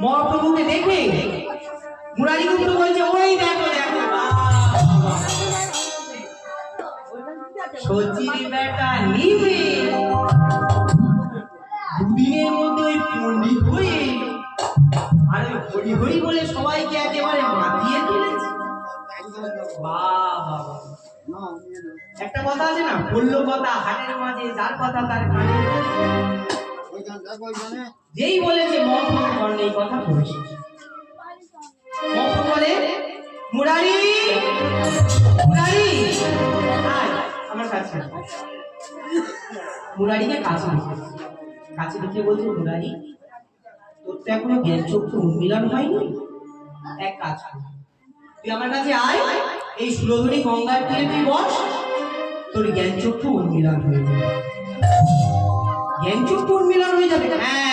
মহাপ্রভুকে দেখে মুরারিগুপ্ত বলছে, ওই দেখো দেখো সচির বেটা নিবে দুদিনের মধ্যে ওই পণ্ডিত হয়ে আর ওই হরি হরি বলে সবাইকে একেবারে মাতিয়ে তুলেছে। বাবা একটা কথা আছে না, বললো কথা হাটের মাঝে, যার কথা তার কানে। যেই বলেছে মহাপ্রভু কর্ণে এই কথা বলেছে, মহাপ্রভু বলে, মুরারি মুরারি আয় আমার কাছে। মুরারিকে কাছে কাছে দেখে বলছে, মুরারি তোর তো এখনো জ্ঞান চক্ষু উন্মিলন হয়নি, এক কাজ কর, তুই আমার কাছে আয়, এই সুরধুনী গঙ্গার তীরে তুই বস, তোর জ্ঞান চক্ষু উন্মিলন হয়ে যাবে। জ্ঞান চক্ষু উন্মিলন হয়ে যাবে? হ্যাঁ।